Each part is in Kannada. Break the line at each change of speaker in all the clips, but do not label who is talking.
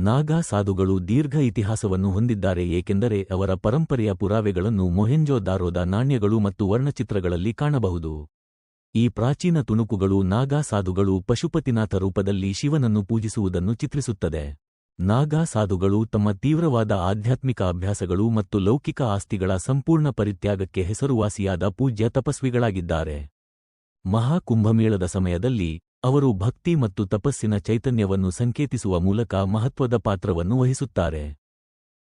ನಾಗಾ ಸಾಧುಗಳು ದೀರ್ಘ ಇತಿಹಾಸವನ್ನು ಹೊಂದಿದ್ದಾರೆ ಏಕೆಂದರೆ ಅವರ ಪರಂಪರೆಯ ಪುರಾವೆಗಳನ್ನು ಮೊಹೆಂಜೊ-ದಾರೋದ ನಾಣ್ಯಗಳು ಮತ್ತು ವರ್ಣಚಿತ್ರಗಳಲ್ಲಿ ಕಾಣಬಹುದು. ಈ ಪ್ರಾಚೀನ ತುಣುಕುಗಳು ನಾಗಾ ಸಾಧುಗಳು ಪಶುಪತಿನಾಥ ರೂಪದಲ್ಲಿ ಶಿವನನ್ನು ಪೂಜಿಸುವುದನ್ನು ಚಿತ್ರಿಸುತ್ತದೆ. ನಾಗಾ ಸಾಧುಗಳು ತಮ್ಮ ತೀವ್ರವಾದ ಆಧ್ಯಾತ್ಮಿಕ ಅಭ್ಯಾಸಗಳು ಮತ್ತು ಲೌಕಿಕ ಆಸ್ತಿಗಳ ಸಂಪೂರ್ಣ ಪರಿತ್ಯಾಗಕ್ಕೆ ಹೆಸರುವಾಸಿಯಾದ ಪೂಜ್ಯ ತಪಸ್ವಿಗಳಾಗಿದ್ದಾರೆ. ಮಹಾಕುಂಭಮೇಳದ ಸಮಯದಲ್ಲಿ ಅವರು ಭಕ್ತಿ ಮತ್ತು ತಪಸ್ಸಿನ ಚೈತನ್ಯವನ್ನು ಸಂಕೇತಿಸುವ ಮೂಲಕ ಮಹತ್ವದ ಪಾತ್ರವನ್ನು ವಹಿಸುತ್ತಾರೆ.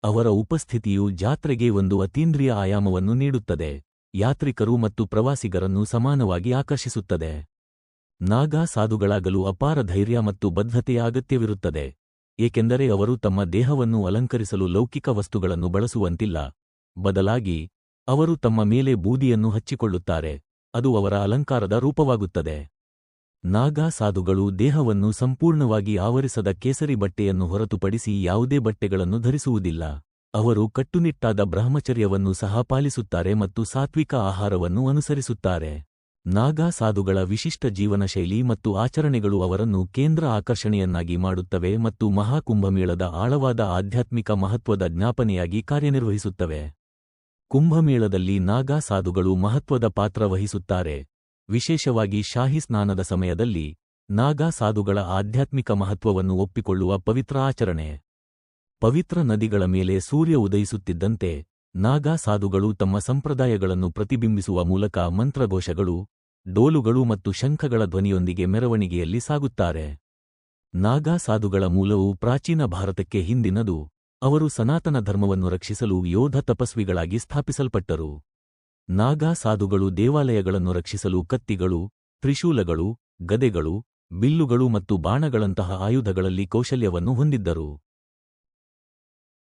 ಅವರ ಉಪಸ್ಥಿತಿಯು ಜಾತ್ರೆಗೆ ಒಂದು ಅತೀಂದ್ರಿಯ ಆಯಾಮವನ್ನು ನೀಡುತ್ತದೆ, ಯಾತ್ರಿಕರು ಮತ್ತು ಪ್ರವಾಸಿಗರನ್ನು ಸಮಾನವಾಗಿ ಆಕರ್ಷಿಸುತ್ತದೆ. ನಾಗಾ ಸಾಧುಗಳಾಗಲು ಅಪಾರ ಧೈರ್ಯ ಮತ್ತು ಬದ್ಧತೆಯ ಅಗತ್ಯವಿರುತ್ತದೆ, ಏಕೆಂದರೆ ಅವರು ತಮ್ಮ ದೇಹವನ್ನು ಅಲಂಕರಿಸಲು ಲೌಕಿಕ ವಸ್ತುಗಳನ್ನು ಬಳಸುವಂತಿಲ್ಲ. ಬದಲಾಗಿ, ಅವರು ತಮ್ಮ ಮೇಲೆ ಬೂದಿಯನ್ನು ಹಚ್ಚಿಕೊಳ್ಳುತ್ತಾರೆ, ಅದು ಅವರ ಅಲಂಕಾರದ ರೂಪವಾಗುತ್ತದೆ. ನಾಗಾ ಸಾಧುಗಳು ದೇಹವನ್ನು ಸಂಪೂರ್ಣವಾಗಿ ಆವರಿಸದ ಕೇಸರಿ ಬಟ್ಟೆಯನ್ನು ಹೊರತುಪಡಿಸಿ ಯಾವುದೇ ಬಟ್ಟೆಗಳನ್ನು ಧರಿಸುವುದಿಲ್ಲ. ಅವರು ಕಟ್ಟುನಿಟ್ಟಾದ ಬ್ರಹ್ಮಚರ್ಯವನ್ನು ಸಹ ಪಾಲಿಸುತ್ತಾರೆ ಮತ್ತು ಸಾತ್ವಿಕ ಆಹಾರವನ್ನು ಅನುಸರಿಸುತ್ತಾರೆ. ನಾಗಾ ಸಾಧುಗಳ ವಿಶಿಷ್ಟ ಜೀವನಶೈಲಿ ಮತ್ತು ಆಚರಣೆಗಳು ಅವರನ್ನು ಕೇಂದ್ರ ಆಕರ್ಷಣೆಯನ್ನಾಗಿ ಮಾಡುತ್ತವೆ ಮತ್ತು ಮಹಾಕುಂಭಮೇಳದ ಆಳವಾದ ಆಧ್ಯಾತ್ಮಿಕ ಮಹತ್ವದ ಜ್ಞಾಪನೆಯಾಗಿ ಕಾರ್ಯನಿರ್ವಹಿಸುತ್ತವೆ. ಕುಂಭಮೇಳದಲ್ಲಿ ನಾಗಾ ಸಾಧುಗಳು ಮಹತ್ವದ ಪಾತ್ರ ವಹಿಸುತ್ತಾರೆ, ವಿಶೇಷವಾಗಿ ಶಾಹಿ ಸ್ನಾನದ ಸಮಯದಲ್ಲಿ. ನಾಗಾ ಸಾಧುಗಳ ಆಧ್ಯಾತ್ಮಿಕ ಮಹತ್ವವನ್ನು ಒಪ್ಪಿಕೊಳ್ಳುವ ಪವಿತ್ರ ಆಚರಣೆ. ಪವಿತ್ರ ನದಿಗಳ ಮೇಲೆ ಸೂರ್ಯ ಉದಯಿಸುತ್ತಿದ್ದಂತೆ ನಾಗಾ ಸಾಧುಗಳು ತಮ್ಮ ಸಂಪ್ರದಾಯಗಳನ್ನು ಪ್ರತಿಬಿಂಬಿಸುವ ಮೂಲಕ ಮಂತ್ರಘೋಷಗಳು, ಡೋಲುಗಳು ಮತ್ತು ಶಂಖಗಳ ಧ್ವನಿಯೊಂದಿಗೆ ಮೆರವಣಿಗೆಯಲ್ಲಿ ಸಾಗುತ್ತಾರೆ. ನಾಗಾ ಸಾಧುಗಳ ಮೂಲವು ಪ್ರಾಚೀನ ಭಾರತಕ್ಕೆ ಹಿಂದಿನದು. ಅವರು ಸನಾತನ ಧರ್ಮವನ್ನು ರಕ್ಷಿಸಲು ಯೋಧ ತಪಸ್ವಿಗಳಾಗಿ ಸ್ಥಾಪಿಸಲ್ಪಟ್ಟರು. ನಾಗಾ ಸಾಧುಗಳು ದೇವಾಲಯಗಳನ್ನು ರಕ್ಷಿಸಲು ಕತ್ತಿಗಳು, ತ್ರಿಶೂಲಗಳು, ಗದೆಗಳು, ಬಿಲ್ಲುಗಳು ಮತ್ತು ಬಾಣಗಳಂತಹ ಆಯುಧಗಳಲ್ಲಿ ಕೌಶಲ್ಯವನ್ನು ಹೊಂದಿದ್ದರು.